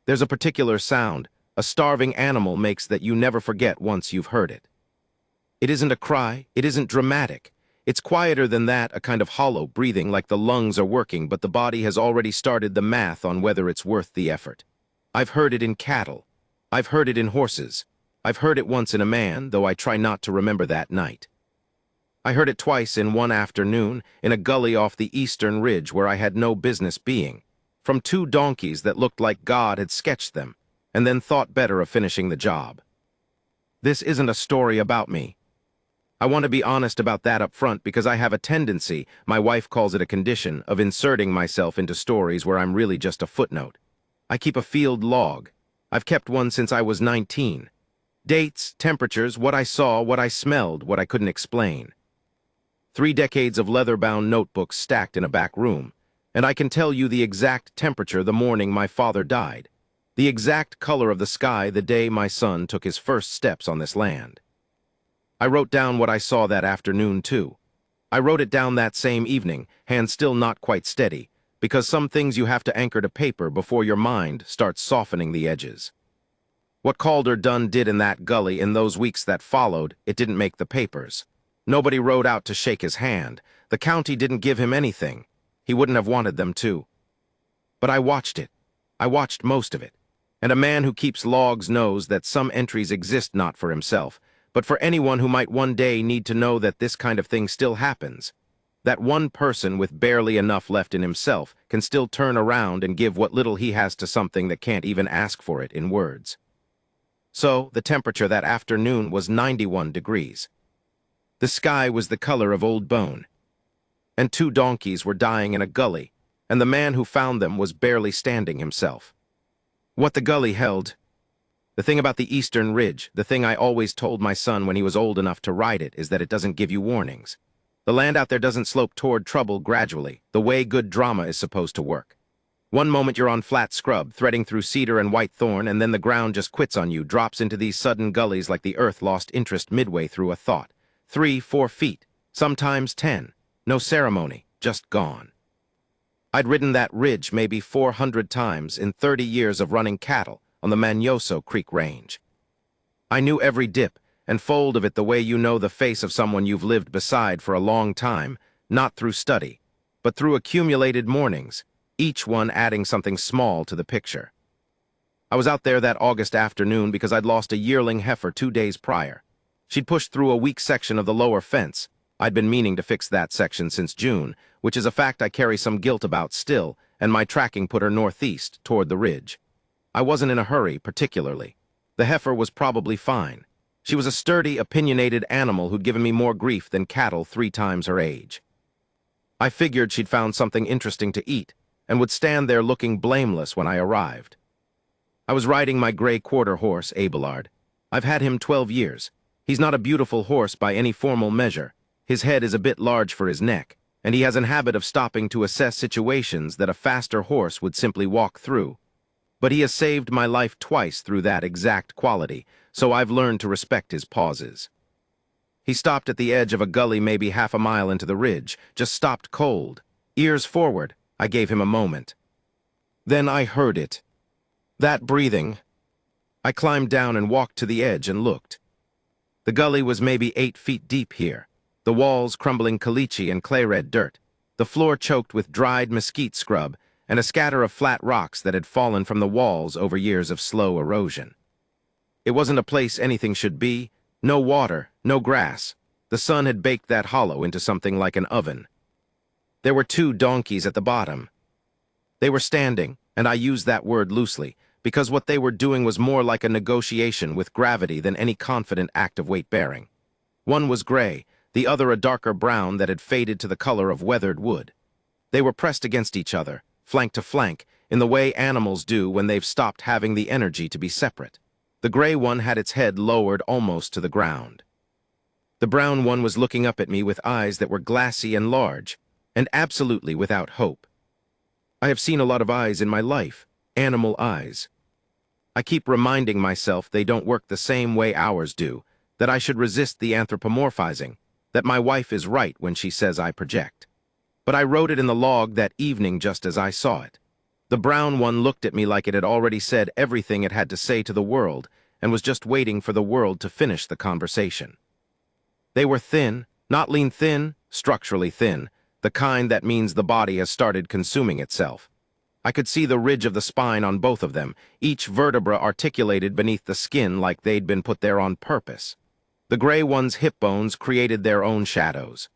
There's a particular sound a starving animal makes that you never forget once you've heard it. It isn't a cry, it isn't dramatic. It's quieter than that, a kind of hollow breathing like the lungs are working, but the body has already started the math on whether it's worth the effort. I've heard it in cattle. I've heard it in horses. I've heard it once in a man, though I try not to remember that night. I heard it twice in one afternoon, in a gully off the eastern ridge where I had no business being, from two donkeys that looked like God had sketched them, and then thought better of finishing the job. This isn't a story about me. I want to be honest about that up front because I have a tendency, my wife calls it a condition, of inserting myself into stories where I'm really just a footnote. I keep a field log. I've kept one since I was 19. Dates, temperatures, what I saw, what I smelled, what I couldn't explain. 3 decades of leather-bound notebooks stacked in a back room, and I can tell you the exact temperature the morning my father died, the exact color of the sky the day my son took his first steps on this land. I wrote down what I saw that afternoon, too. I wrote it down that same evening, hand still not quite steady, because some things you have to anchor to paper before your mind starts softening the edges. What Calder Dunn did in that gully in those weeks that followed, it didn't make the papers. Nobody rode out to shake his hand. The county didn't give him anything. He wouldn't have wanted them to. But I watched it. I watched most of it. And a man who keeps logs knows that some entries exist not for himself, but for anyone who might one day need to know that this kind of thing still happens. That one person with barely enough left in himself can still turn around and give what little he has to something that can't even ask for it in words. So, the temperature that afternoon was 91 degrees. The sky was the color of old bone. And 2 donkeys were dying in a gully, and the man who found them was barely standing himself. What the gully held, the thing about the eastern ridge, the thing I always told my son when he was old enough to ride it, is that it doesn't give you warnings. The land out there doesn't slope toward trouble gradually, the way good drama is supposed to work. One moment you're on flat scrub, threading through cedar and white thorn, and then the ground just quits on you, drops into these sudden gullies like the earth lost interest midway through a thought. 3, 4 feet, sometimes 10. No ceremony, just gone. I'd ridden that ridge maybe 400 times in 30 years of running cattle on the Manyoso Creek Range. I knew every dip and fold of it the way you know the face of someone you've lived beside for a long time, not through study, but through accumulated mornings, each one adding something small to the picture. I was out there that August afternoon because I'd lost a yearling heifer 2 days prior. She'd pushed through a weak section of the lower fence. I'd been meaning to fix that section since June, which is a fact I carry some guilt about still, and my tracking put her northeast, toward the ridge. I wasn't in a hurry, particularly. The heifer was probably fine. She was a sturdy, opinionated animal who'd given me more grief than cattle 3 times her age. I figured she'd found something interesting to eat, and would stand there looking blameless when I arrived. I was riding my gray quarter horse, Abelard. I've had him 12 years. He's not a beautiful horse by any formal measure. His head is a bit large for his neck, and he has an habit of stopping to assess situations that a faster horse would simply walk through. But he has saved my life twice through that exact quality, so I've learned to respect his pauses. He stopped at the edge of a gully maybe half a mile into the ridge, just stopped cold. Ears forward, I gave him a moment. Then I heard it. That breathing. I climbed down and walked to the edge and looked. The gully was maybe 8 feet deep here, the walls crumbling caliche and clay-red dirt, the floor choked with dried mesquite scrub, and a scatter of flat rocks that had fallen from the walls over years of slow erosion. It wasn't a place anything should be, no water, no grass. The sun had baked that hollow into something like an oven. There were 2 donkeys at the bottom. They were standing, and I use that word loosely, because what they were doing was more like a negotiation with gravity than any confident act of weight-bearing. One was gray, the other a darker brown that had faded to the color of weathered wood. They were pressed against each other, flank to flank, in the way animals do when they've stopped having the energy to be separate. The gray one had its head lowered almost to the ground. The brown one was looking up at me with eyes that were glassy and large, and absolutely without hope. I have seen a lot of eyes in my life, animal eyes. I keep reminding myself they don't work the same way ours do, that I should resist the anthropomorphizing, that my wife is right when she says I project. But I wrote it in the log that evening just as I saw it. The brown one looked at me like it had already said everything it had to say to the world and was just waiting for the world to finish the conversation. They were thin, not lean thin, structurally thin, the kind that means the body has started consuming itself. I could see the ridge of the spine on both of them, each vertebra articulated beneath the skin like they'd been put there on purpose. The gray one's hip bones created their own shadows.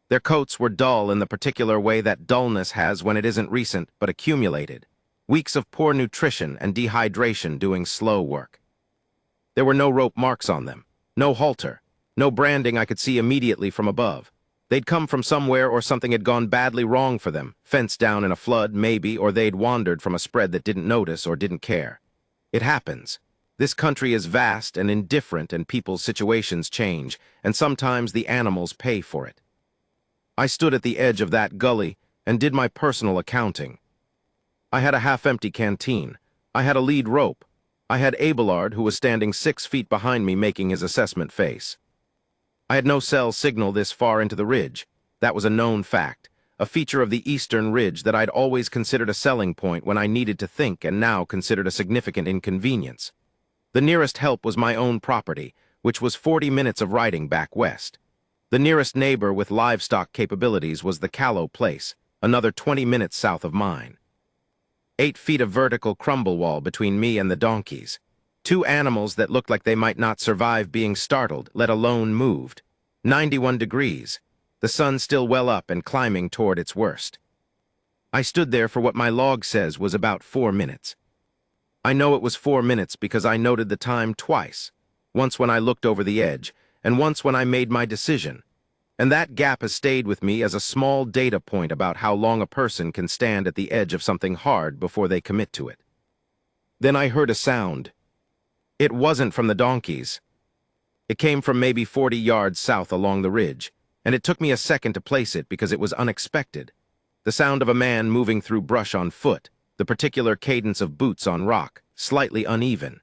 Their coats were dull in the particular way that dullness has when it isn't recent but accumulated. Weeks of poor nutrition and dehydration doing slow work. There were no rope marks on them, no halter, no branding I could see immediately from above. They'd come from somewhere or something had gone badly wrong for them, fenced down in a flood, maybe, or they'd wandered from a spread that didn't notice or didn't care. It happens. This country is vast and indifferent and people's situations change, and sometimes the animals pay for it. I stood at the edge of that gully and did my personal accounting. I had a half-empty canteen. I had a lead rope. I had Abelard, who was standing 6 feet behind me making his assessment face. I had no cell signal this far into the ridge. That was a known fact, a feature of the eastern ridge that I'd always considered a selling point when I needed to think and now considered a significant inconvenience. The nearest help was my own property, which was 40 minutes of riding back west. The nearest neighbor with livestock capabilities was the Callow place, another 20 minutes south of mine. 8 feet of vertical crumble wall between me and the donkeys. 2 animals that looked like they might not survive being startled, let alone moved. 91 degrees, the sun still well up and climbing toward its worst. I stood there for what my log says was about 4 minutes. I know it was 4 minutes because I noted the time twice, once when I looked over the edge, and once when I made my decision. And that gap has stayed with me as a small data point about how long a person can stand at the edge of something hard before they commit to it. Then I heard a sound. It wasn't from the donkeys. It came from maybe 40 yards south along the ridge, and it took me a second to place it because it was unexpected. The sound of a man moving through brush on foot, the particular cadence of boots on rock, slightly uneven.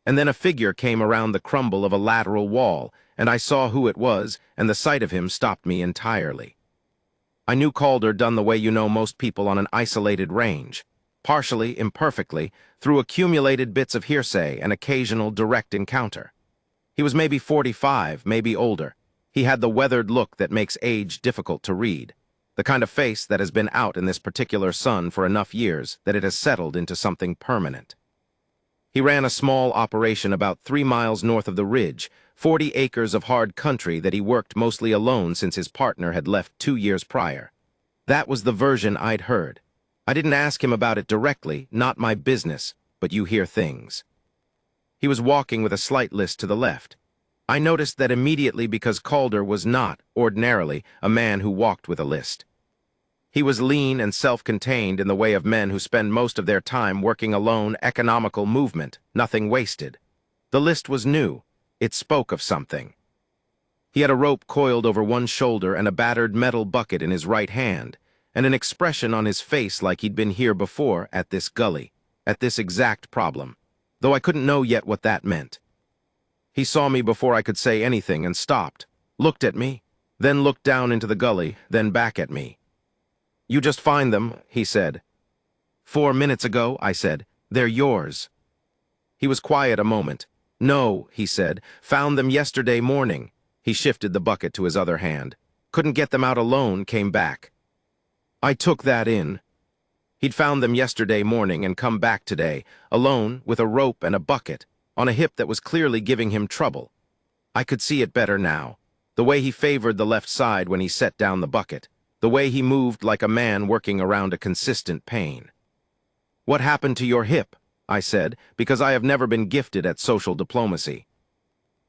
And then a figure came around the crumble of a lateral wall, and I saw who it was, and the sight of him stopped me entirely. I knew Calder Dunn the way you know most people on an isolated range, partially, imperfectly, through accumulated bits of hearsay and occasional direct encounter. He was maybe 45, maybe older. He had the weathered look that makes age difficult to read, the kind of face that has been out in this particular sun for enough years that it has settled into something permanent. He ran a small operation about 3 miles north of the ridge, 40 acres of hard country that he worked mostly alone since his partner had left 2 years prior. That was the version I'd heard. I didn't ask him about it directly, not my business, but you hear things. He was walking with a slight list to the left. I noticed that immediately because Calder was not, ordinarily, a man who walked with a list. He was lean and self-contained in the way of men who spend most of their time working alone, economical movement, nothing wasted. The list was new. It spoke of something. He had a rope coiled over one shoulder and a battered metal bucket in his right hand, and an expression on his face like he'd been here before at this gully, at this exact problem, though I couldn't know yet what that meant. He saw me before I could say anything and stopped, looked at me, then looked down into the gully, then back at me. "You just find them," he said. "4 minutes ago," I said. "They're yours." He was quiet a moment. "No," he said. "Found them yesterday morning." He shifted the bucket to his other hand. "Couldn't get them out alone, came back." I took that in. He'd found them yesterday morning and come back today, alone, with a rope and a bucket, on a hip that was clearly giving him trouble. I could see it better now. The way he favored the left side when he set down the bucket. The way he moved like a man working around a consistent pain. "What happened to your hip?" I said, because I have never been gifted at social diplomacy.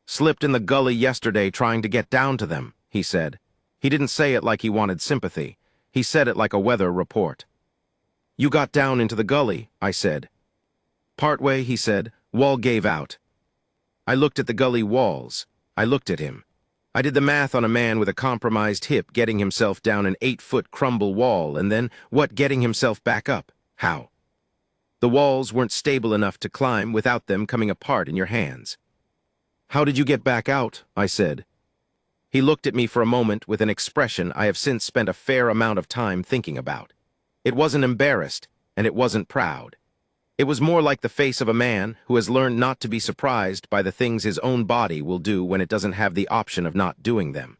"Slipped in the gully yesterday trying to get down to them," he said. He didn't say it like he wanted sympathy. He said it like a weather report. "You got down into the gully," I said. "Partway," he said, "wall gave out." I looked at the gully walls. I looked at him. I did the math on a man with a compromised hip getting himself down an 8-foot crumble wall, and then, what, getting himself back up? How? The walls weren't stable enough to climb without them coming apart in your hands. "How did you get back out?" I said. He looked at me for a moment with an expression I have since spent a fair amount of time thinking about. It wasn't embarrassed. and it wasn't proud. It was more like the face of a man who has learned not to be surprised by the things his own body will do when it doesn't have the option of not doing them.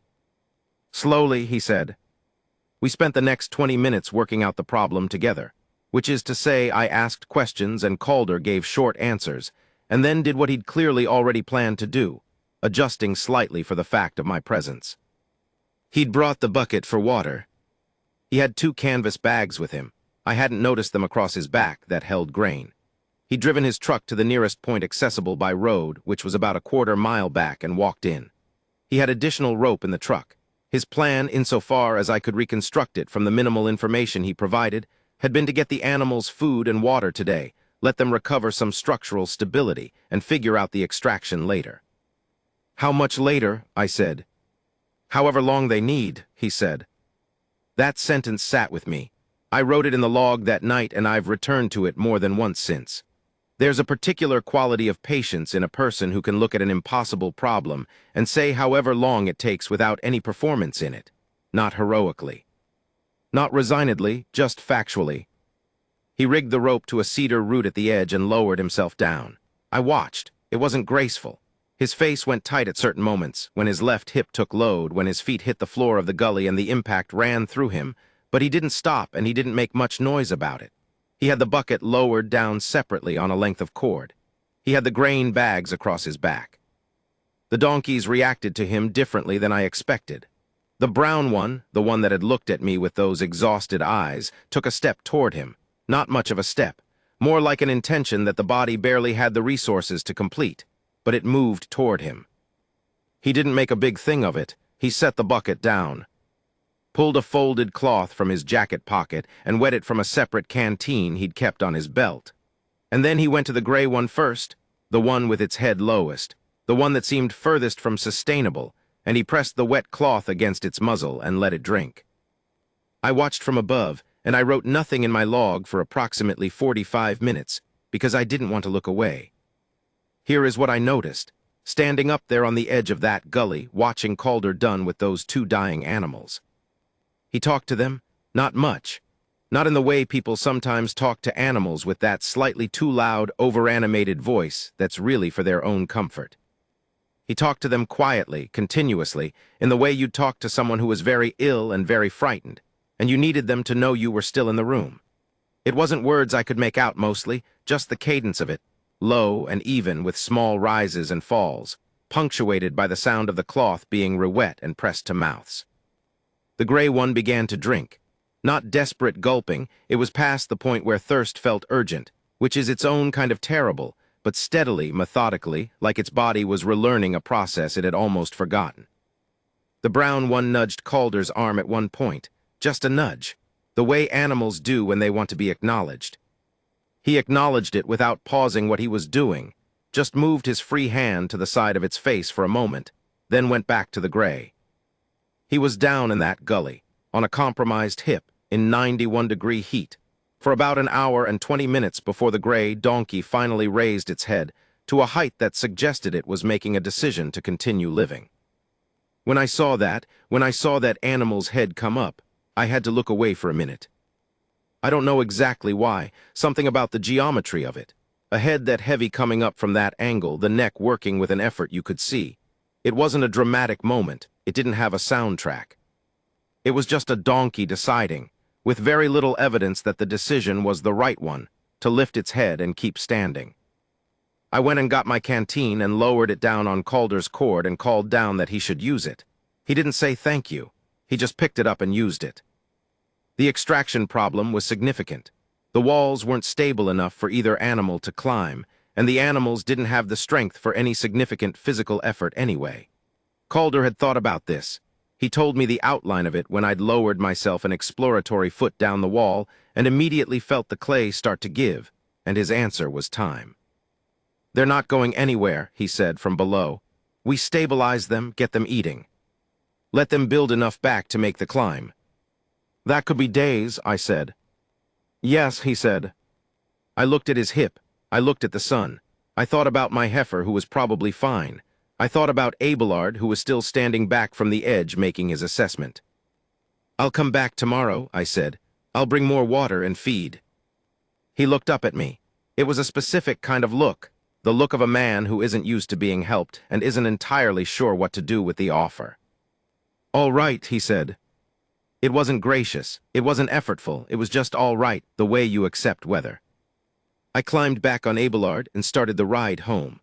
Slowly, he said. We spent the next 20 minutes working out the problem together, which is to say I asked questions and Calder gave short answers, and then did what he'd clearly already planned to do, adjusting slightly for the fact of my presence. He'd brought the bucket for water. He had 2 canvas bags with him. I hadn't noticed them across his back that held grain. He'd driven his truck to the nearest point accessible by road, which was about a quarter-mile back, and walked in. He had additional rope in the truck. His plan, insofar as I could reconstruct it from the minimal information he provided, had been to get the animals food and water today, let them recover some structural stability, and figure out the extraction later. How much later? I said. However long they need, he said. That sentence sat with me. I wrote it in the log that night, and I've returned to it more than once since. There's a particular quality of patience in a person who can look at an impossible problem and say however long it takes without any performance in it, not heroically. Not resignedly, just factually. He rigged the rope to a cedar root at the edge and lowered himself down. I watched. It wasn't graceful. His face went tight at certain moments, when his left hip took load, when his feet hit the floor of the gully and the impact ran through him, but he didn't stop and he didn't make much noise about it. He had the bucket lowered down separately on a length of cord. He had the grain bags across his back. The donkeys reacted to him differently than I expected. The brown one, the one that had looked at me with those exhausted eyes, took a step toward him. Not much of a step, more like an intention that the body barely had the resources to complete, but it moved toward him. He didn't make a big thing of it. He set the bucket down, pulled a folded cloth from his jacket pocket, and wet it from a separate canteen he'd kept on his belt. And then he went to the gray one first, the one with its head lowest, the one that seemed furthest from sustainable, and he pressed the wet cloth against its muzzle and let it drink. I watched from above, and I wrote nothing in my log for approximately 45 minutes, because I didn't want to look away. Here is what I noticed, standing up there on the edge of that gully, watching Calder Dunn with those 2 dying animals. He talked to them, not much, not in the way people sometimes talk to animals with that slightly too loud, over-animated voice that's really for their own comfort. He talked to them quietly, continuously, in the way you'd talk to someone who was very ill and very frightened, and you needed them to know you were still in the room. It wasn't words I could make out mostly, just the cadence of it, low and even with small rises and falls, punctuated by the sound of the cloth being re-wet and pressed to mouths. The gray one began to drink. Not desperate gulping, it was past the point where thirst felt urgent, which is its own kind of terrible, but steadily, methodically, like its body was relearning a process it had almost forgotten. The brown one nudged Calder's arm at one point, just a nudge, the way animals do when they want to be acknowledged. He acknowledged it without pausing what he was doing, just moved his free hand to the side of its face for a moment, then went back to the gray. He was down in that gully, on a compromised hip, in 91-degree heat, for about an hour and 20 minutes before the gray donkey finally raised its head to a height that suggested it was making a decision to continue living. When I saw that animal's head come up, I had to look away for a minute. I don't know exactly why, something about the geometry of it. A head that heavy coming up from that angle, the neck working with an effort you could see. It wasn't a dramatic moment. It didn't have a soundtrack. It was just a donkey deciding, with very little evidence that the decision was the right one, to lift its head and keep standing. I went and got my canteen and lowered it down on Calder's cord and called down that he should use it. He didn't say thank you. He just picked it up and used it. The extraction problem was significant. The walls weren't stable enough for either animal to climb, and the animals didn't have the strength for any significant physical effort anyway. Calder had thought about this. He told me the outline of it when I'd lowered myself an exploratory foot down the wall and immediately felt the clay start to give, and his answer was time. They're not going anywhere, he said from below. We stabilize them, get them eating. Let them build enough back to make the climb. That could be days, I said. Yes, he said. I looked at his hip. I looked at the sun. I thought about my heifer, who was probably fine. I thought about Abelard, who was still standing back from the edge making his assessment. I'll come back tomorrow, I said. I'll bring more water and feed. He looked up at me. It was a specific kind of look, the look of a man who isn't used to being helped and isn't entirely sure what to do with the offer. "All right," he said. It wasn't gracious, it wasn't effortful, it was just all right, the way you accept weather. I climbed back on Abelard and started the ride home.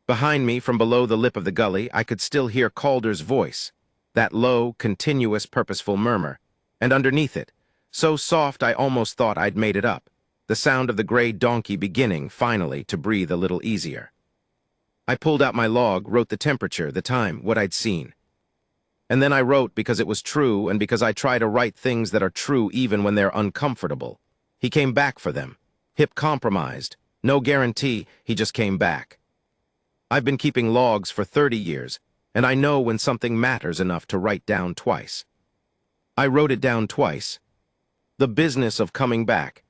Behind me, from below the lip of the gully, I could still hear Calder's voice, that low, continuous, purposeful murmur, and underneath it, so soft I almost thought I'd made it up, the sound of the gray donkey beginning, finally, to breathe a little easier. I pulled out my log, wrote the temperature, the time, what I'd seen. And then I wrote because it was true and because I try to write things that are true even when they're uncomfortable. He came back for them. Hip compromised. No guarantee, he just came back. I've been keeping logs for 30 years, and I know when something matters enough to write down twice. I wrote it down twice. The business of coming back.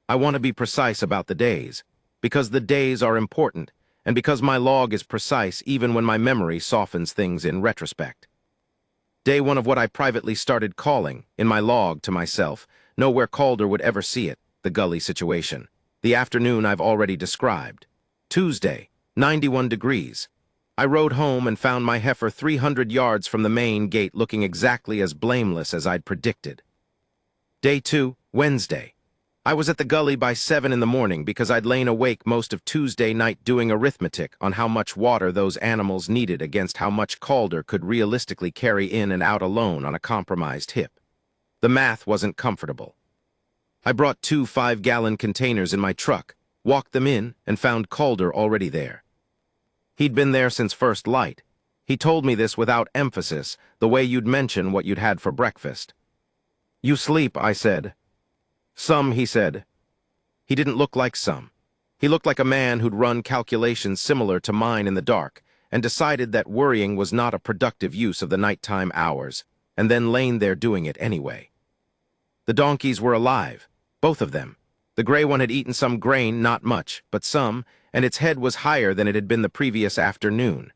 I want to be precise about the days, because the days are important, and because my log is precise even when my memory softens things in retrospect. Day one of what I privately started calling, in my log to myself, nowhere Calder would ever see it, the gully situation. The afternoon I've already described. Tuesday, 91 degrees. I rode home and found my heifer 300 yards from the main gate looking exactly as blameless as I'd predicted. Day 2, Wednesday. I was at the gully by 7 in the morning because I'd lain awake most of Tuesday night doing arithmetic on how much water those animals needed against how much Calder could realistically carry in and out alone on a compromised hip. The math wasn't comfortable. I brought 2 5-gallon containers in my truck, walked them in, and found Calder already there. He'd been there since first light. He told me this without emphasis, the way you'd mention what you'd had for breakfast. "You sleep," I said. "Some," he said. He didn't look like some. He looked like a man who'd run calculations similar to mine in the dark and decided that worrying was not a productive use of the nighttime hours, and then lain there doing it anyway. The donkeys were alive, both of them. The gray one had eaten some grain, not much, but some, and its head was higher than it had been the previous afternoon.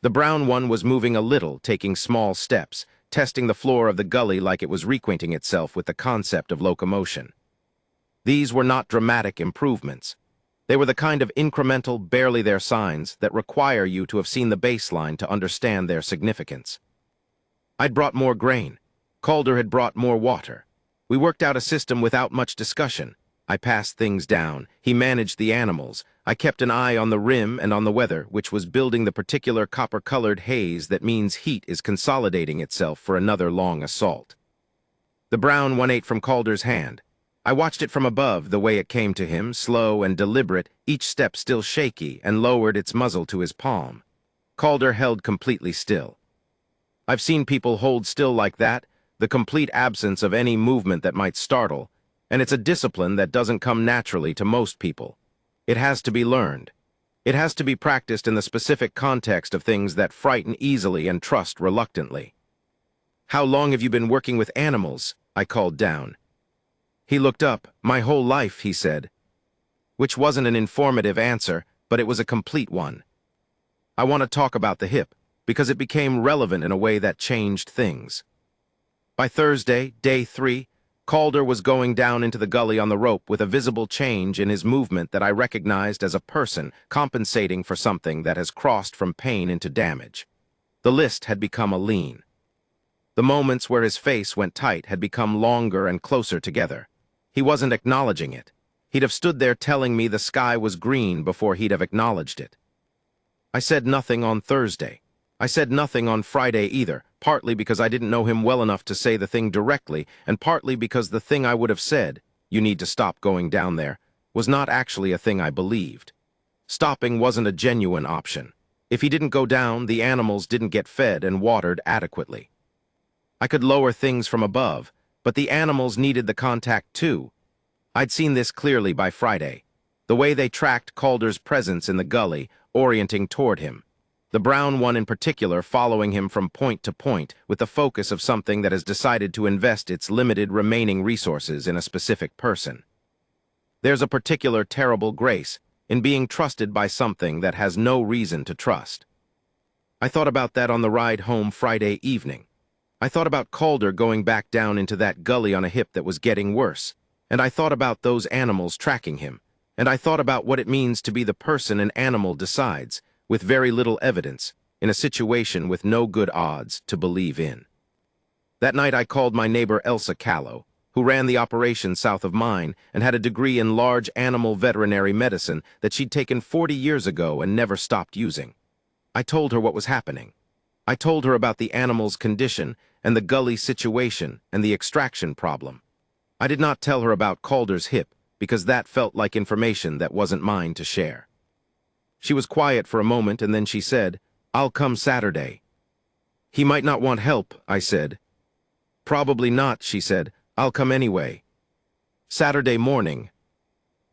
The brown one was moving a little, taking small steps, testing the floor of the gully like it was reacquainting itself with the concept of locomotion. These were not dramatic improvements. They were the kind of incremental, barely there signs that require you to have seen the baseline to understand their significance. I'd brought more grain. Calder had brought more water. We worked out a system without much discussion. I passed things down. He managed the animals. I kept an eye on the rim and on the weather, which was building the particular copper-colored haze that means heat is consolidating itself for another long assault. The brown one ate from Calder's hand. I watched it from above, the way it came to him, slow and deliberate, each step still shaky, and lowered its muzzle to his palm. Calder held completely still. I've seen people hold still like that, the complete absence of any movement that might startle, and it's a discipline that doesn't come naturally to most people. It has to be learned. It has to be practiced in the specific context of things that frighten easily and trust reluctantly. "How long have you been working with animals?" I called down. He looked up. "My whole life," he said. Which wasn't an informative answer, but it was a complete one. I want to talk about the hip, because it became relevant in a way that changed things. By Thursday, day 3, Calder was going down into the gully on the rope with a visible change in his movement that I recognized as a person compensating for something that has crossed from pain into damage. The list had become a lean. The moments where his face went tight had become longer and closer together. He wasn't acknowledging it. He'd have stood there telling me the sky was green before he'd have acknowledged it. I said nothing on Thursday. I said nothing on Friday either, partly because I didn't know him well enough to say the thing directly, and partly because the thing I would have said, "You need to stop going down there," was not actually a thing I believed. Stopping wasn't a genuine option. If he didn't go down, the animals didn't get fed and watered adequately. I could lower things from above, but the animals needed the contact too. I'd seen this clearly by Friday. The way they tracked Calder's presence in the gully, orienting toward him. The brown one in particular following him from point to point with the focus of something that has decided to invest its limited remaining resources in a specific person. There's a particular terrible grace in being trusted by something that has no reason to trust. I thought about that on the ride home Friday evening. I thought about Calder going back down into that gully on a hip that was getting worse, And I thought about those animals tracking him, and I thought about what it means to be the person an animal decides, with very little evidence, in a situation with no good odds to believe in. That night I called my neighbor Elsa Callow, who ran the operation south of mine and had a degree in large animal veterinary medicine that she'd taken 40 years ago and never stopped using. I told her what was happening. I told her about the animal's condition and the gully situation and the extraction problem. I did not tell her about Calder's hip because that felt like information that wasn't mine to share. She was quiet for a moment and then she said, "I'll come Saturday." "He might not want help," I said. "Probably not," she said. "I'll come anyway." Saturday morning.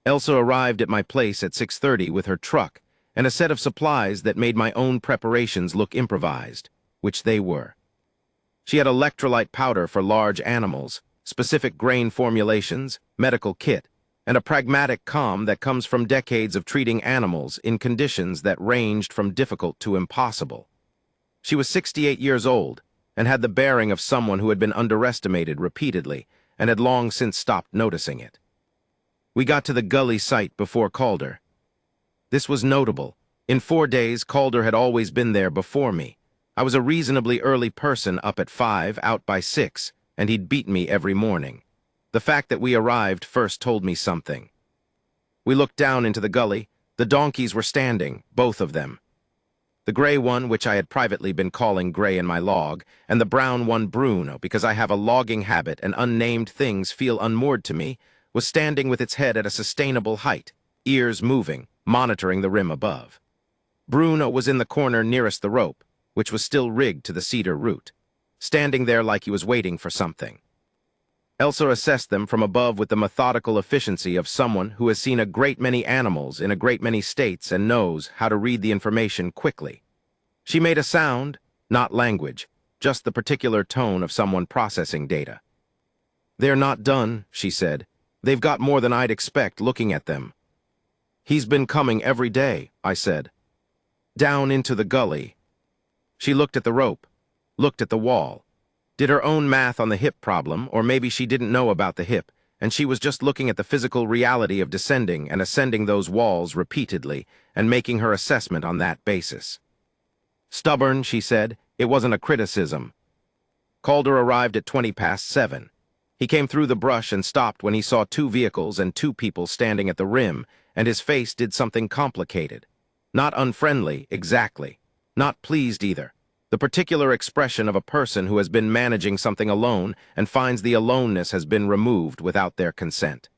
Elsa arrived at my place at 6:30 with her truck and a set of supplies that made my own preparations look improvised, which they were. She had electrolyte powder for large animals, specific grain formulations, medical kit, and a pragmatic calm that comes from decades of treating animals in conditions that ranged from difficult to impossible. She was 68 years old and had the bearing of someone who had been underestimated repeatedly and had long since stopped noticing it. We got to the gully site before Calder. This was notable. In 4 days, Calder had always been there before me. I was a reasonably early person, up at 5, out by 6, and he'd beat me every morning. The fact that we arrived first told me something. We looked down into the gully. The donkeys were standing, both of them. The gray one, which I had privately been calling Gray in my log, and the brown one Bruno, because I have a logging habit and unnamed things feel unmoored to me, was standing with its head at a sustainable height, ears moving, monitoring the rim above. Bruno was in the corner nearest the rope, which was still rigged to the cedar root, standing there like he was waiting for something. Elsa assessed them from above with the methodical efficiency of someone who has seen a great many animals in a great many states and knows how to read the information quickly. She made a sound, not language, just the particular tone of someone processing data. "They're not done," she said. "They've got more than I'd expect looking at them." "He's been coming every day," I said. "Down into the gully." She looked at the rope, looked at the wall, did her own math on the hip problem, or maybe she didn't know about the hip, and she was just looking at the physical reality of descending and ascending those walls repeatedly and making her assessment on that basis. "Stubborn," she said. It wasn't a criticism. Calder arrived at 20 past 7. He came through the brush and stopped when he saw 2 vehicles and 2 people standing at the rim, and his face did something complicated. Not unfriendly, exactly. Not pleased either. The particular expression of a person who has been managing something alone and finds the aloneness has been removed without their consent.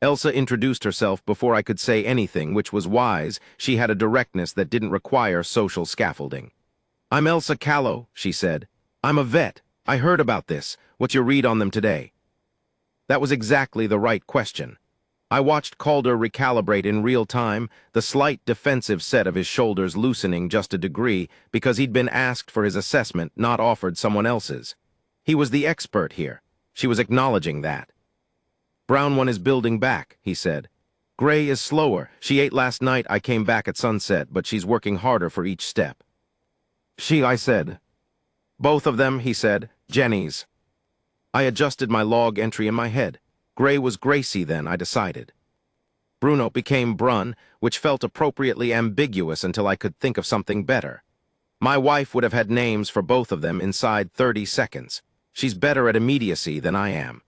Elsa introduced herself before I could say anything, which was wise. She had a directness that didn't require social scaffolding. "I'm Elsa Callow," she said. "I'm a vet. I heard about this. What's your read on them today?" That was exactly the right question. I watched Calder recalibrate in real time, the slight defensive set of his shoulders loosening just a degree because he'd been asked for his assessment, not offered someone else's. He was the expert here. She was acknowledging that. "Brown one is building back," he said. "Gray is slower. She ate last night. I came back at sunset, but she's working harder for each step." "She," I said. "Both of them," he said. "Jenny's." I adjusted my log entry in my head. Gray was Gracie then, I decided. Bruno became Brun, which felt appropriately ambiguous until I could think of something better. My wife would have had names for both of them inside 30 seconds. She's better at immediacy than I am.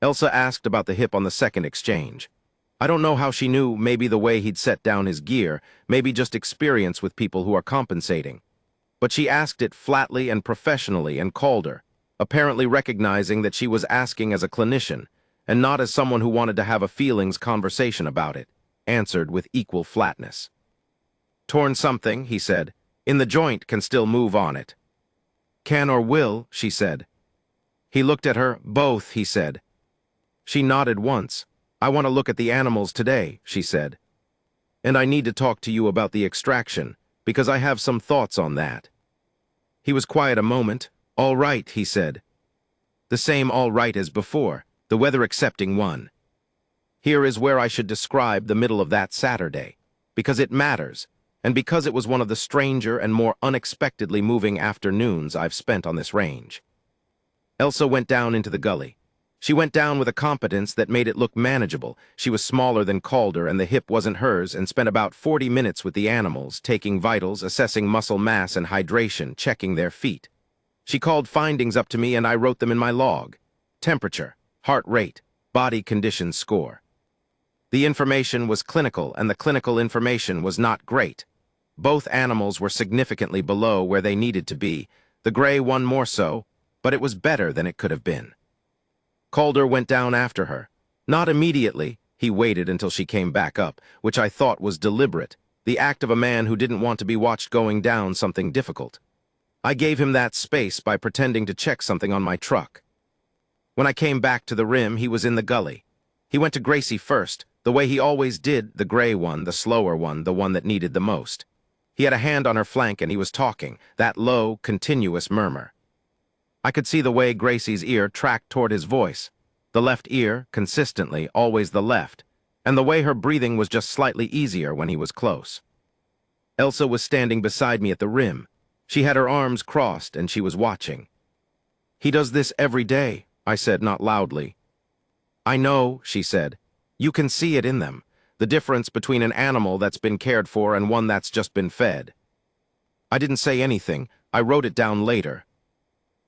Elsa asked about the hip on the second exchange. I don't know how she knew, maybe the way he'd set down his gear, maybe just experience with people who are compensating. But she asked it flatly and professionally and Calder, apparently recognizing that she was asking as a clinician, and not as someone who wanted to have a feelings conversation about it, answered with equal flatness. "Torn something," he said. "In the joint, can still move on it." "Can or will," she said. He looked at her. "Both," he said. She nodded once. "I want to look at the animals today," she said. "And I need to talk to you about the extraction, because I have some thoughts on that." He was quiet a moment. "All right," he said. The same all right as before, the weather-accepting one. Here is where I should describe the middle of that Saturday, because it matters, and because it was one of the stranger and more unexpectedly moving afternoons I've spent on this range. Elsa went down into the gully. She went down with a competence that made it look manageable. She was smaller than Calder and the hip wasn't hers, and spent about 40 minutes with the animals, taking vitals, assessing muscle mass and hydration, checking their feet. She called findings up to me and I wrote them in my log. Temperature, heart rate, body condition score. The information was clinical and the clinical information was not great. Both animals were significantly below where they needed to be, the gray one more so, but it was better than it could have been. Calder went down after her. Not immediately, he waited until she came back up, which I thought was deliberate, the act of a man who didn't want to be watched going down something difficult. I gave him that space by pretending to check something on my truck. When I came back to the rim, he was in the gully. He went to Gracie first, the way he always did, the gray one, the slower one, the one that needed the most. He had a hand on her flank and he was talking, that low, continuous murmur. I could see the way Gracie's ear tracked toward his voice. The left ear, consistently, always the left, and the way her breathing was just slightly easier when he was close. Elsa was standing beside me at the rim. She had her arms crossed and she was watching. "He does this every day," I said, not loudly. "I know," she said. "You can see it in them, the difference between an animal that's been cared for and one that's just been fed." I didn't say anything. I wrote it down later.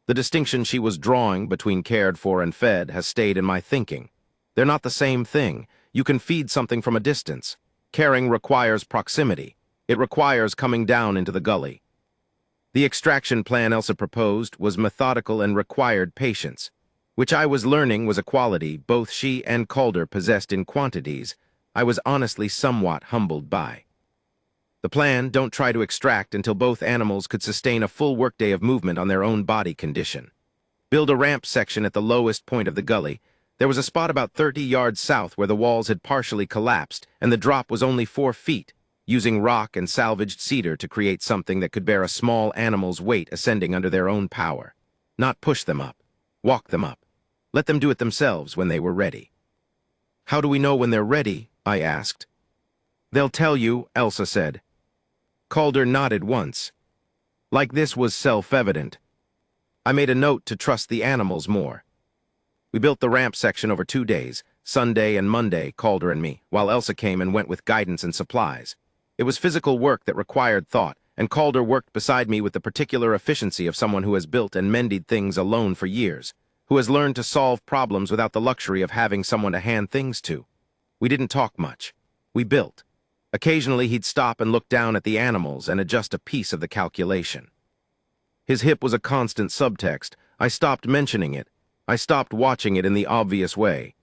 The distinction she was drawing between cared for and fed has stayed in my thinking. They're not the same thing. You can feed something from a distance. Caring requires proximity. It requires coming down into the gully. The extraction plan Elsa proposed was methodical and required patience, which I was learning was a quality both she and Calder possessed in quantities I was honestly somewhat humbled by. The plan, don't try to extract until both animals could sustain a full workday of movement on their own body condition. Build a ramp section at the lowest point of the gully. There was a spot about 30 yards south where the walls had partially collapsed and the drop was only 4 feet, using rock and salvaged cedar to create something that could bear a small animal's weight ascending under their own power. Not push them up. Walk them up. Let them do it themselves when they were ready. "How do we know when they're ready?" I asked. "They'll tell you," Elsa said. Calder nodded once. Like this was self-evident. I made a note to trust the animals more. We built the ramp section over 2 days, Sunday and Monday, Calder and me, while Elsa came and went with guidance and supplies. It was physical work that required thought, and Calder worked beside me with the particular efficiency of someone who has built and mended things alone for years, who has learned to solve problems without the luxury of having someone to hand things to. We didn't talk much. We built. Occasionally he'd stop and look down at the animals and adjust a piece of the calculation. His hip was a constant subtext. I stopped mentioning it. I stopped watching it in the obvious way.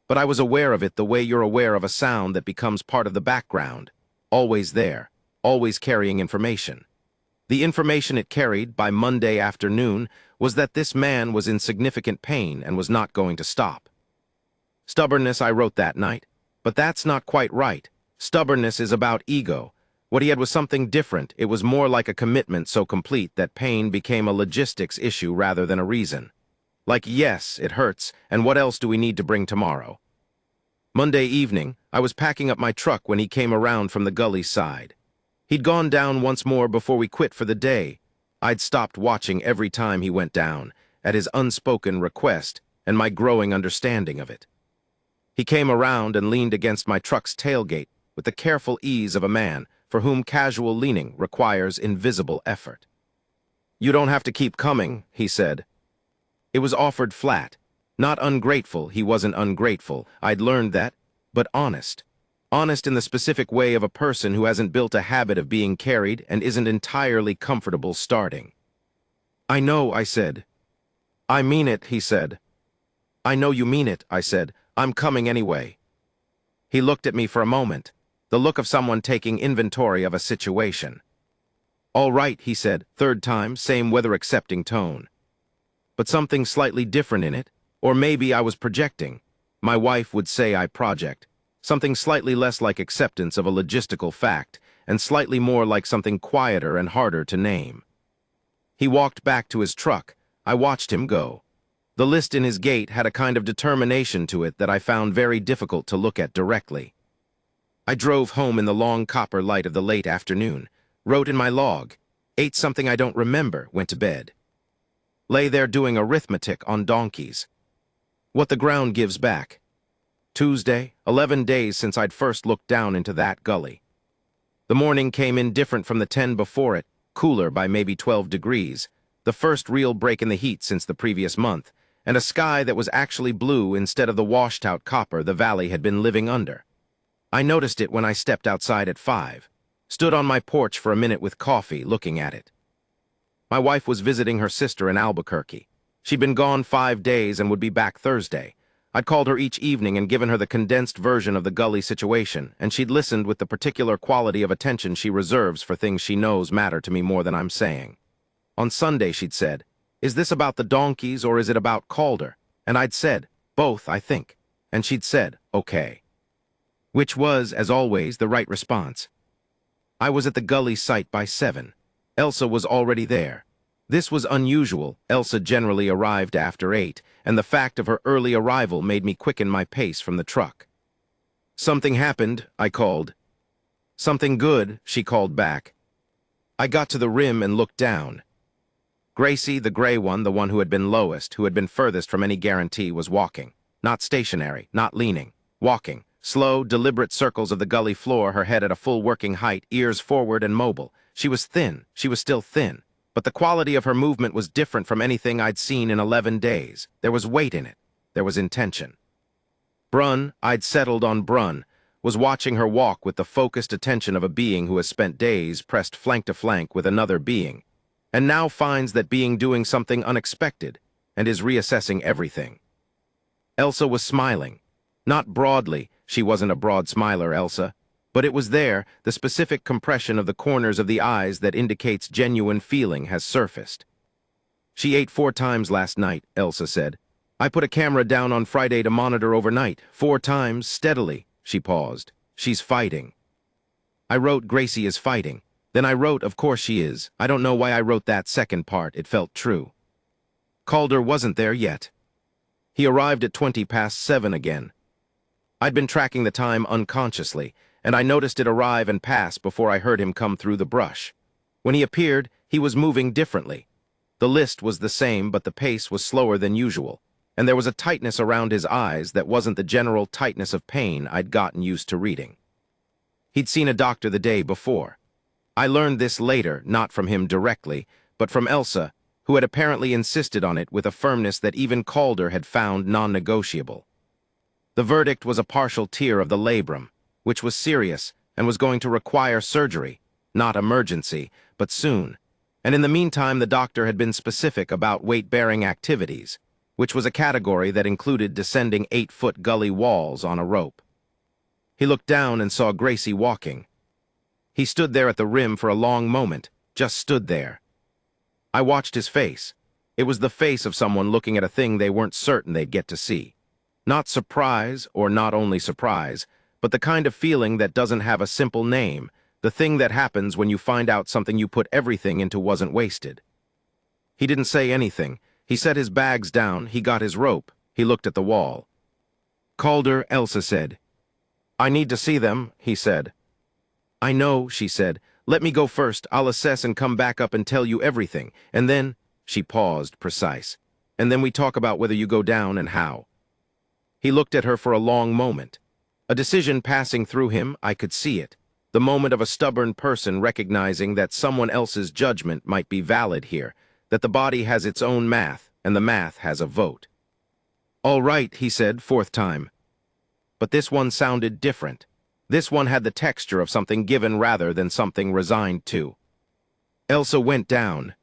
But I was aware of it the way you're aware of a sound that becomes part of the background. Always there. Always carrying information. The information it carried by Monday afternoon was that this man was in significant pain and was not going to stop. Stubbornness, I wrote that night. But that's not quite right. Stubbornness is about ego. What he had was something different. It was more like a commitment so complete that pain became a logistics issue rather than a reason. Like, yes, it hurts, and what else do we need to bring tomorrow? Monday evening, I was packing up my truck when he came around from the gully side. He'd gone down once more before we quit for the day. I'd stopped watching every time he went down, at his unspoken request and my growing understanding of it. He came around and leaned against my truck's tailgate with the careful ease of a man for whom casual leaning requires invisible effort. "You don't have to keep coming," he said. It was offered flat. Not ungrateful, he wasn't ungrateful, I'd learned that, but honest. Honest in the specific way of a person who hasn't built a habit of being carried and isn't entirely comfortable starting. "I know," I said. "I mean it," he said. "I know you mean it," I said. "I'm coming anyway." He looked at me for a moment, the look of someone taking inventory of a situation. "All right," he said, third time, same weather-accepting tone. But something slightly different in it, or maybe I was projecting. My wife would say I project. Something slightly less like acceptance of a logistical fact, and slightly more like something quieter and harder to name. He walked back to his truck. I watched him go. The list in his gait had a kind of determination to it that I found very difficult to look at directly. I drove home in the long copper light of the late afternoon, wrote in my log, ate something I don't remember, went to bed. Lay there doing arithmetic on donkeys. What the ground gives back. Tuesday, 11 days since I'd first looked down into that gully. The morning came in different from the 10 before it, cooler by maybe 12 degrees, the first real break in the heat since the previous month, and a sky that was actually blue instead of the washed-out copper the valley had been living under. I noticed it when I stepped outside at 5, stood on my porch for a minute with coffee, looking at it. My wife was visiting her sister in Albuquerque. She'd been gone 5 days and would be back Thursday. I'd called her each evening and given her the condensed version of the gully situation, and she'd listened with the particular quality of attention she reserves for things she knows matter to me more than I'm saying. On Sunday, she'd said, "Is this about the donkeys or is it about Calder?" And I'd said, "Both, I think." And she'd said, "Okay." Which was, as always, the right response. I was at the gully site by 7. Elsa was already there. This was unusual. Elsa generally arrived after 8, and the fact of her early arrival made me quicken my pace from the truck. "Something happened," I called. "Something good," she called back. I got to the rim and looked down. Gracie, the gray one, the one who had been lowest, who had been furthest from any guarantee, was walking. Not stationary, not leaning. Walking. Slow, deliberate circles of the gully floor, her head at a full working height, ears forward and mobile. She was thin. She was still thin. But the quality of her movement was different from anything I'd seen in 11 days. There was weight in it. There was intention. Brun, I'd settled on Brun, was watching her walk with the focused attention of a being who has spent days pressed flank to flank with another being, and now finds that being doing something unexpected, and is reassessing everything. Elsa was smiling. Not broadly, she wasn't a broad smiler, Elsa, but it was there, the specific compression of the corners of the eyes that indicates genuine feeling has surfaced. "She ate 4 times last night," Elsa said. "I put a camera down on Friday to monitor overnight. 4 times, steadily." She paused. "She's fighting." I wrote, "Gracie is fighting." Then I wrote, "Of course she is." I don't know why I wrote that second part. It felt true. Calder wasn't there yet. He arrived at 20 past 7 again. I'd been tracking the time unconsciously, and I noticed it arrive and pass before I heard him come through the brush. When he appeared, he was moving differently. The list was the same, but the pace was slower than usual, and there was a tightness around his eyes that wasn't the general tightness of pain I'd gotten used to reading. He'd seen a doctor the day before. I learned this later, not from him directly, but from Elsa, who had apparently insisted on it with a firmness that even Calder had found non-negotiable. The verdict was a partial tear of the labrum, which was serious and was going to require surgery, not emergency, but soon. And in the meantime, the doctor had been specific about weight-bearing activities, which was a category that included descending 8-foot gully walls on a rope. He looked down and saw Gracie walking. He stood there at the rim for a long moment, just stood there. I watched his face. It was the face of someone looking at a thing they weren't certain they'd get to see. Not surprise, or not only surprise, but the kind of feeling that doesn't have a simple name, the thing that happens when you find out something you put everything into wasn't wasted. He didn't say anything. He set his bags down, he got his rope, he looked at the wall. "Calder," Elsa said. "I need to see them," he said. "I know," she said. "Let me go first. I'll assess and come back up and tell you everything. And then," she paused, precise, "and then we talk about whether you go down and how." He looked at her for a long moment. A decision passing through him, I could see it. The moment of a stubborn person recognizing that someone else's judgment might be valid here, that the body has its own math, and the math has a vote. "All right," he said, 4th time. But this one sounded different. This one had the texture of something given rather than something resigned to. Elsa went down.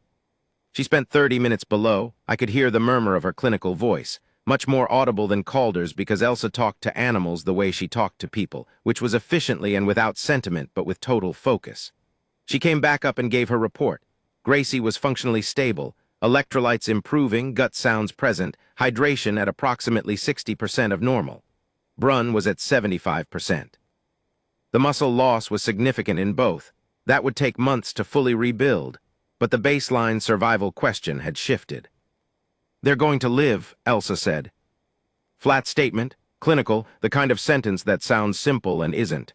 She spent 30 minutes below. I could hear the murmur of her clinical voice, much more audible than Calder's because Elsa talked to animals the way she talked to people, which was efficiently and without sentiment but with total focus. She came back up and gave her report. Gracie was functionally stable, electrolytes improving, gut sounds present, hydration at approximately 60% of normal. Brun was at 75%. The muscle loss was significant in both. That would take months to fully rebuild, but the baseline survival question had shifted. "They're going to live," Elsa said. Flat statement, clinical, the kind of sentence that sounds simple and isn't.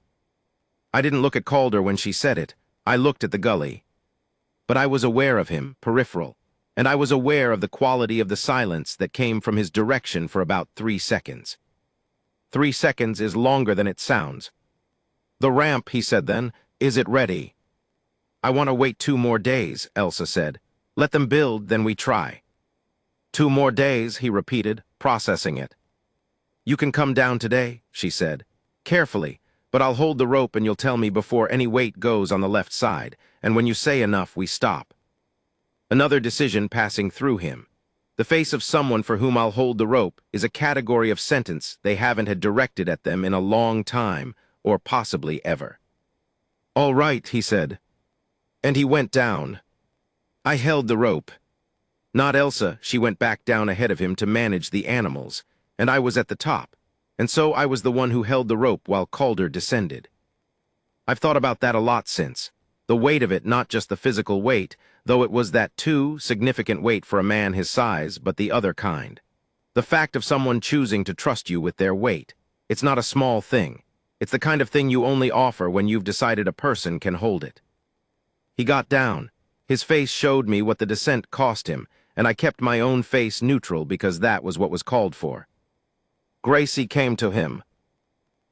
I didn't look at Calder when she said it. I looked at the gully. But I was aware of him, peripheral, and I was aware of the quality of the silence that came from his direction for about 3 seconds. 3 seconds is longer than it sounds. "The ramp," he said then. "Is it ready?" "I want to wait 2 more days," Elsa said. "Let them build, then we try." 2 more days, he repeated, processing it. "You can come down today," she said. "Carefully, but I'll hold the rope and you'll tell me before any weight goes on the left side, and when you say enough, we stop." Another decision passing through him. The face of someone for whom I'll hold the rope is a category of sentence they haven't had directed at them in a long time, or possibly ever. "All right," he said. And he went down. I held the rope. Not Elsa, she went back down ahead of him to manage the animals, and I was at the top, and so I was the one who held the rope while Calder descended. I've thought about that a lot since. The weight of it, not just the physical weight, though it was that too, significant weight for a man his size, but the other kind. The fact of someone choosing to trust you with their weight. It's not a small thing. It's the kind of thing you only offer when you've decided a person can hold it. He got down. His face showed me what the descent cost him, and I kept my own face neutral because that was what was called for. Gracie came to him.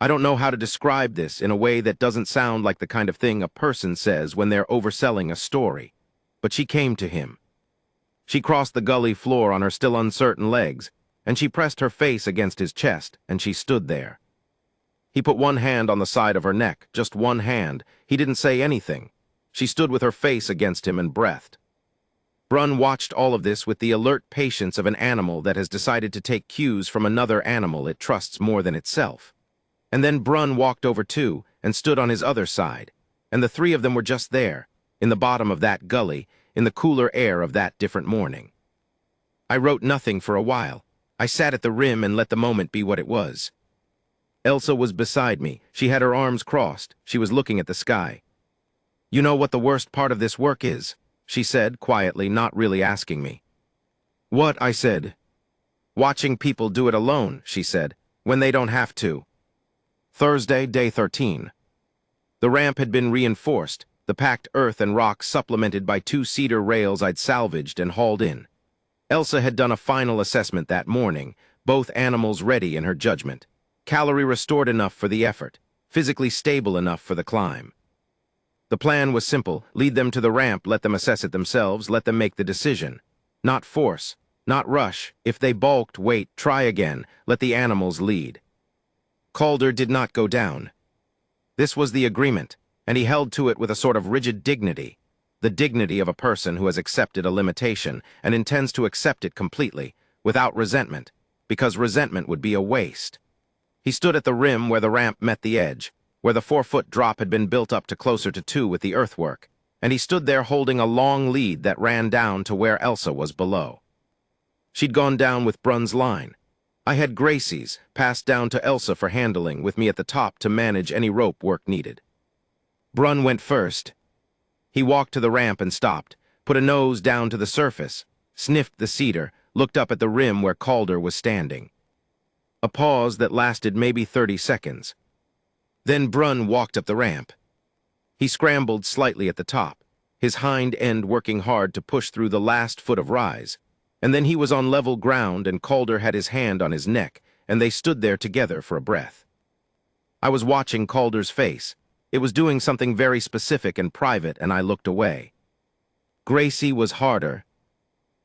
I don't know how to describe this in a way that doesn't sound like the kind of thing a person says when they're overselling a story, but she came to him. She crossed the gully floor on her still uncertain legs, and she pressed her face against his chest, and she stood there. He put one hand on the side of her neck, just one hand. He didn't say anything. She stood with her face against him and breathed. Brun watched all of this with the alert patience of an animal that has decided to take cues from another animal it trusts more than itself. And then Brun walked over too and stood on his other side, and the 3 of them were just there, in the bottom of that gully, in the cooler air of that different morning. I wrote nothing for a while. I sat at the rim and let the moment be what it was. Elsa was beside me. She had her arms crossed. She was looking at the sky. "You know what the worst part of this work is?" she said, quietly, not really asking me. "What?" I said. "Watching people do it alone," she said, "when they don't have to." Thursday, day 13. The ramp had been reinforced, the packed earth and rock supplemented by 2 cedar rails I'd salvaged and hauled in. Elsa had done a final assessment that morning, both animals ready in her judgment. Calorie restored enough for the effort, physically stable enough for the climb. The plan was simple: lead them to the ramp, let them assess it themselves, let them make the decision. Not force, not rush. If they balked, wait, try again, let the animals lead. Calder did not go down. This was the agreement, and he held to it with a sort of rigid dignity, the dignity of a person who has accepted a limitation and intends to accept it completely, without resentment, because resentment would be a waste. He stood at the rim where the ramp met the edge, where the 4-foot drop had been built up to closer to 2 with the earthwork, and he stood there holding a long lead that ran down to where Elsa was below. She'd gone down with Brun's line. I had Gracie's, passed down to Elsa for handling, with me at the top to manage any rope work needed. Brun went first. He walked to the ramp and stopped, put a nose down to the surface, sniffed the cedar, looked up at the rim where Calder was standing. A pause that lasted maybe 30 seconds. Then Brun walked up the ramp. He scrambled slightly at the top, his hind end working hard to push through the last foot of rise, and then he was on level ground and Calder had his hand on his neck, and they stood there together for a breath. I was watching Calder's face. It was doing something very specific and private, and I looked away. Gracie was harder.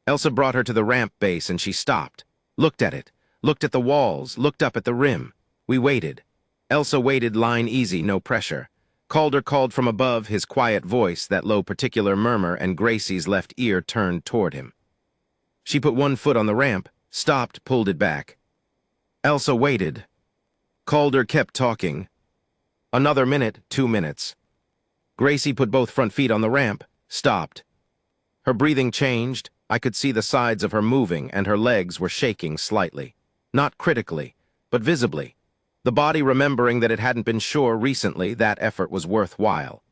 Elsa brought her to the ramp base and she stopped, looked at it, looked at the walls, looked up at the rim. We waited. Elsa waited, line easy, no pressure. Calder called from above, his quiet voice, that low particular murmur, and Gracie's left ear turned toward him. She put one foot on the ramp, stopped, pulled it back. Elsa waited. Calder kept talking. Another minute, 2 minutes. Gracie put both front feet on the ramp, stopped. Her breathing changed. I could see the sides of her moving, and her legs were shaking slightly. Not critically, but visibly. The body remembering that it hadn't been sure recently that effort was worthwhile.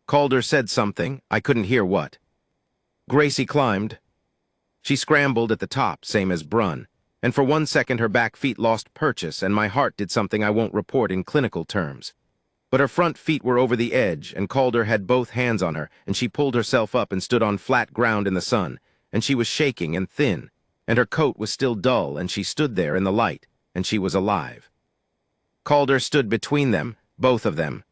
Calder said something, I couldn't hear what. Gracie climbed. She scrambled at the top, same as Brun, and for 1 second her back feet lost purchase and my heart did something I won't report in clinical terms. But her front feet were over the edge, and Calder had both hands on her, and she pulled herself up and stood on flat ground in the sun, and she was shaking and thin, and her coat was still dull, and she stood there in the light, and she was alive. Calder stood between them, both of them.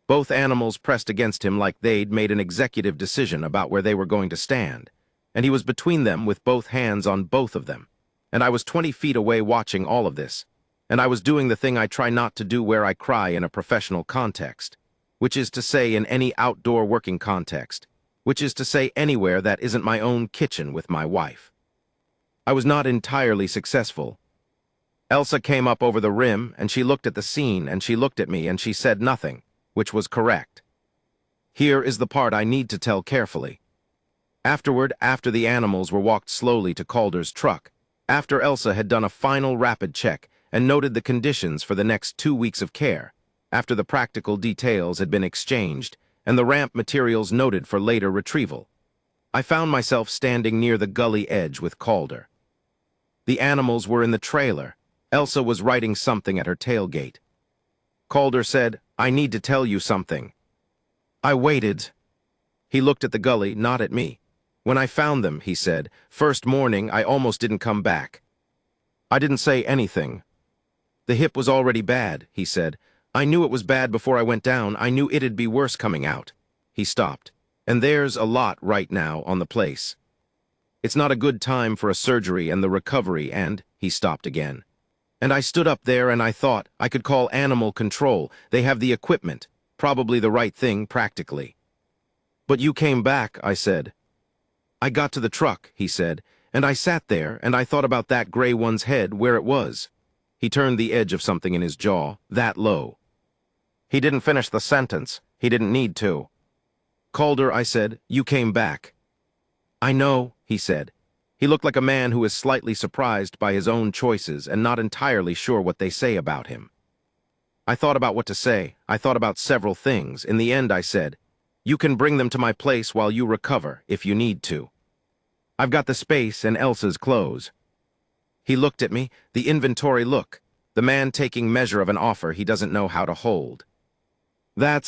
Both animals pressed against him like they'd made an executive decision about where they were going to stand, and he was between them with both hands on both of them, and I was 20 feet away watching all of this, and I was doing the thing I try not to do where I cry in a professional context, which is to say in any outdoor working context, which is to say anywhere that isn't my own kitchen with my wife. I was not entirely successful. Elsa came up over the rim, and she looked at the scene, and she looked at me, and she said nothing, which was correct. Here is the part I need to tell carefully. Afterward, after the animals were walked slowly to Calder's truck, after Elsa had done a final rapid check and noted the conditions for the next 2 weeks of care, after the practical details had been exchanged and the ramp materials noted for later retrieval, I found myself standing near the gully edge with Calder. The animals were in the trailer. Elsa was writing something at her tailgate. Calder said, "I need to tell you something." I waited. He looked at the gully, not at me. "When I found them," he said, "first morning, I almost didn't come back." I didn't say anything. "The hip was already bad," he said. "I knew it was bad before I went down. I knew it'd be worse coming out." He stopped. "And there's a lot right now on the place. It's not a good time for a surgery and the recovery and—" he stopped again. And I stood up there and I thought I could call animal control. They have the equipment, probably the right thing practically. "But you came back," I said. "I got to the truck," he said, "and I sat there and I thought about that gray one's head where it was." He turned the edge of something in his jaw, that low. He didn't finish the sentence. He didn't need to. "Calder," I said, "you came back." "I know," he said. He looked like a man who is slightly surprised by his own choices and not entirely sure what they say about him. I thought about what to say. I thought about several things. In the end, I said, "You can bring them to my place while you recover, if you need to. I've got the space and Elsa's clothes." He looked at me, the inventory look, the man taking measure of an offer he doesn't know how to hold.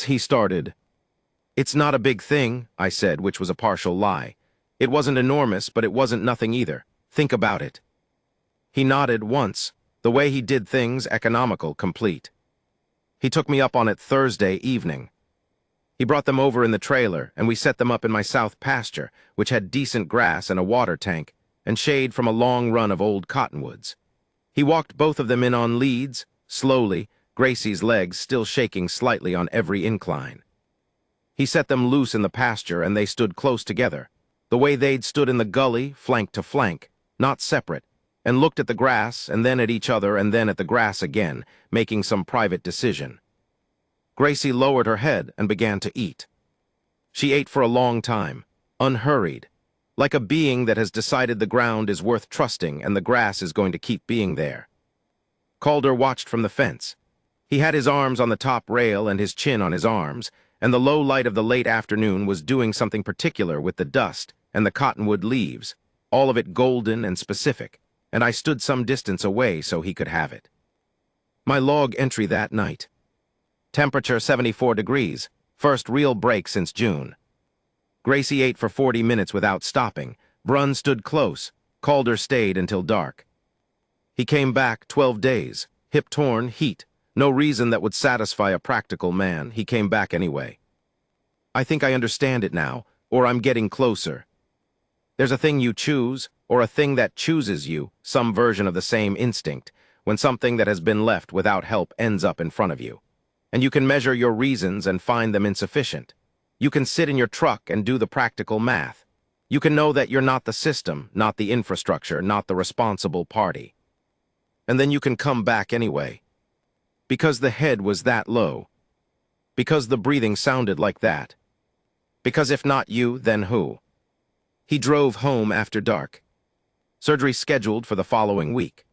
He started. "It's not a big thing," I said, which was a partial lie. It wasn't enormous, but it wasn't nothing either. Think about it. He nodded once, the way he did things economical, complete. He took me up on it Thursday evening. He brought them over in the trailer, and we set them up in my south pasture, which had decent grass and a water tank, and shade from a long run of old cottonwoods. He walked both of them in on leads, slowly, Gracie's legs still shaking slightly on every incline. He set them loose in the pasture, and they stood close together, the way they'd stood in the gully, flank to flank, not separate, and looked at the grass, and then at each other, and then at the grass again, making some private decision. Gracie lowered her head and began to eat. She ate for a long time, unhurried, like a being that has decided the ground is worth trusting and the grass is going to keep being there. Calder watched from the fence. He had his arms on the top rail and his chin on his arms, and the low light of the late afternoon was doing something particular with the dust and the cottonwood leaves, all of it golden and specific, and I stood some distance away so he could have it. My log entry that night. Temperature 74 degrees, first real break since June. Gracie ate for 40 minutes without stopping. Brun stood close. Calder stayed until dark. He came back 12 days, hip torn, heat. No reason that would satisfy a practical man. He came back anyway. I think I understand it now, or I'm getting closer. There's a thing you choose, or a thing that chooses you, some version of the same instinct, when something that has been left without help ends up in front of you. And you can measure your reasons and find them insufficient. You can sit in your truck and do the practical math. You can know that you're not the system, not the infrastructure, not the responsible party. And then you can come back anyway. Because the head was that low. Because the breathing sounded like that. Because if not you, then who? He drove home after dark. Surgery scheduled for the following week.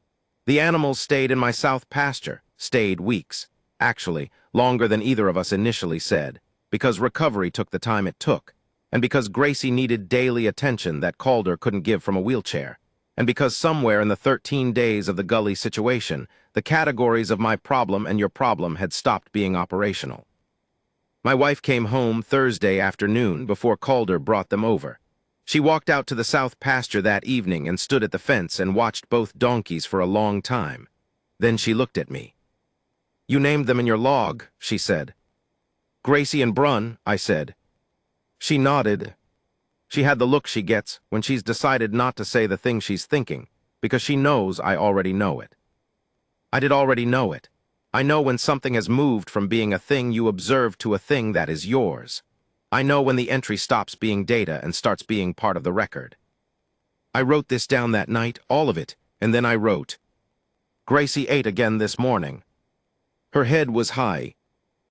The animals stayed in my south pasture, stayed weeks. Actually, longer than either of us initially said, because recovery took the time it took, and because Gracie needed daily attention that Calder couldn't give from a wheelchair, and because somewhere in the 13 days of the gully situation, the categories of my problem and your problem had stopped being operational. My wife came home Thursday afternoon before Calder brought them over. She walked out to the south pasture that evening and stood at the fence and watched both donkeys for a long time. Then she looked at me. "You named them in your log," she said. "Gracie and Brun," I said. She nodded. She had the look she gets when she's decided not to say the thing she's thinking, because she knows I already know it. I did already know it. I know when something has moved from being a thing you observe to a thing that is yours. I know when the entry stops being data and starts being part of the record. I wrote this down that night, all of it, and then I wrote, "Gracie ate again this morning." Her head was high,